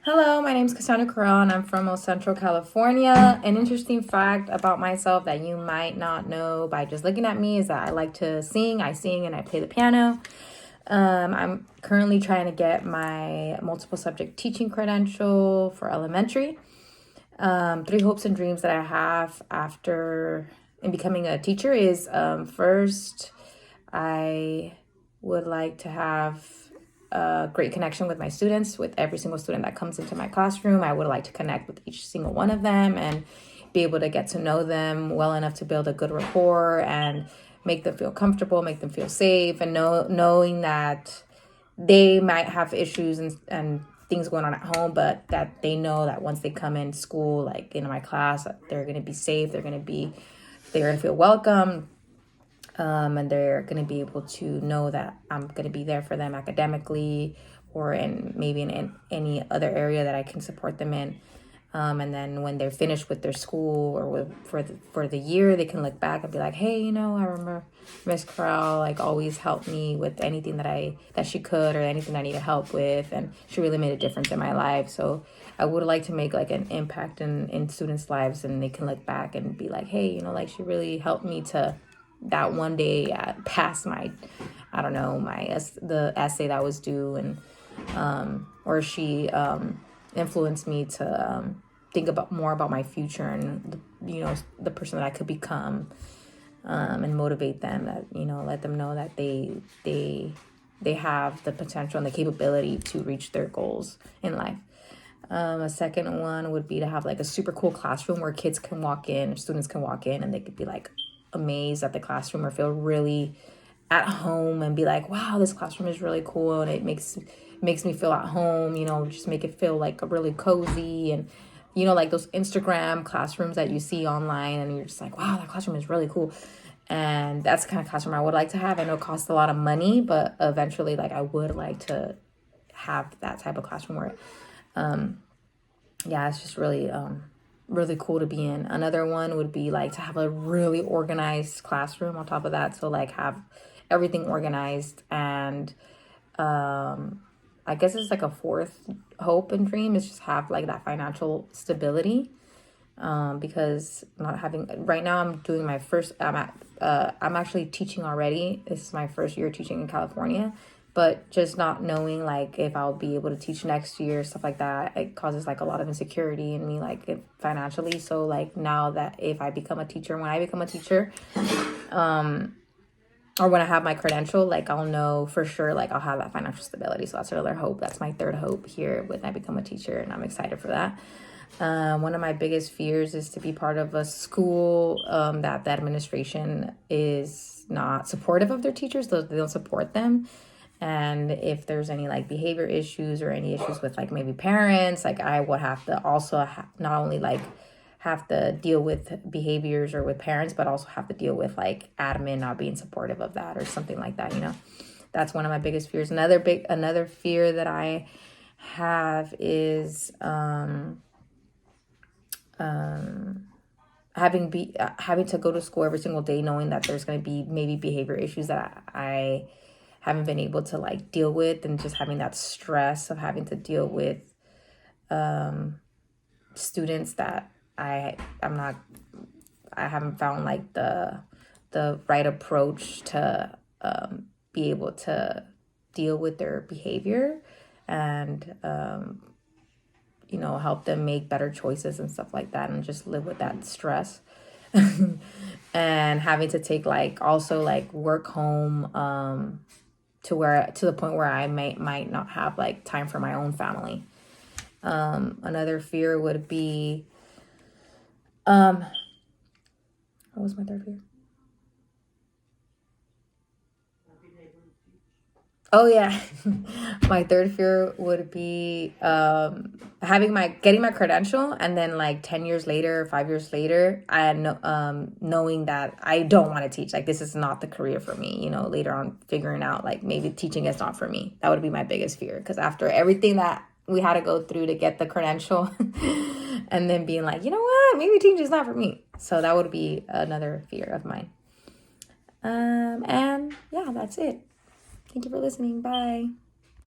Hello, my name is Cassandra Corral and I'm from El Centro, California. An interesting fact about myself that you might not know by just looking at me is that I like to sing. I sing and I play the piano. I'm currently trying to get my multiple subject teaching credential for elementary. Three hopes and dreams that I have after in becoming a teacher is first, I would like to have a great connection with my students, with every single student that comes into my classroom. I would like to connect with each single one of them and be able to get to know them well enough to build a good rapport and make them feel comfortable, make them feel safe, and knowing that they might have issues and things going on at home, but that they know that once they come in school, like in my class, they're going to be safe, they're going to feel welcome, and they're going to be able to know that I'm going to be there for them academically or in maybe in any other area that I can support them in. And then when they're finished with their school or for the year, they can look back and be like, hey, I remember Miss Corral like always helped me with anything that she could or anything I needed help with, and she really made a difference in my life. So I would like to make like an impact in students' lives, and they can look back and be like, hey, like she really helped me to that one day pass my, I don't know, the essay that was due, and or she influenced me to think about more about my future and the person that I could become, and motivate them, that let them know that they have the potential and the capability to reach their goals in life. A second one would be to have like a super cool classroom where kids can walk in, or students can walk in, and they could be like amazed at the classroom or feel really at home and be like, wow, this classroom is really cool, and it makes me feel at home, just make it feel like a really cozy, and like those Instagram classrooms that you see online and you're just like, wow, that classroom is really cool. And that's the kind of classroom I would like to have. I know it costs a lot of money, but eventually like I would like to have that type of classroom where it's just really really cool to be in. Another one would be like to have a really organized classroom on top of that. So like have everything organized, and I guess it's like a fourth hope and dream is just have like that financial stability. Because not having right now, I'm actually teaching already. This is my first year teaching in California, but just not knowing like if I'll be able to teach next year, stuff like that, it causes like a lot of insecurity in me, like financially. So like now that when I become a teacher, or when I have my credential, like I'll know for sure, like I'll have that financial stability. So that's another hope. That's my third hope here when I become a teacher, and I'm excited for that. One of my biggest fears is to be part of a school that the administration is not supportive of their teachers. They don't support them. And if there's any like behavior issues or any issues with like maybe parents, like I would have to also not only like have to deal with behaviors or with parents, but also have to deal with like admin not being supportive of that or something like that. That's one of my biggest fears. Another fear that I have is having to go to school every single day, knowing that there's going to be maybe behavior issues that I haven't been able to like deal with, and just having that stress of having to deal with students that I haven't found like the right approach to be able to deal with their behavior, and help them make better choices and stuff like that, and just live with that stress. And having to take like also like work home to the point where I might not have like time for my own family. Another fear would be what was my third fear? Oh yeah. My third fear would be getting my credential, and then like 10 years later, 5 years later, knowing that I don't want to teach. Like this is not the career for me, later on figuring out like maybe teaching is not for me. That would be my biggest fear, because after everything that we had to go through to get the credential and then being like, you know what, maybe teaching is not for me. So that would be another fear of mine. And yeah, that's it. Thank you for listening. Bye.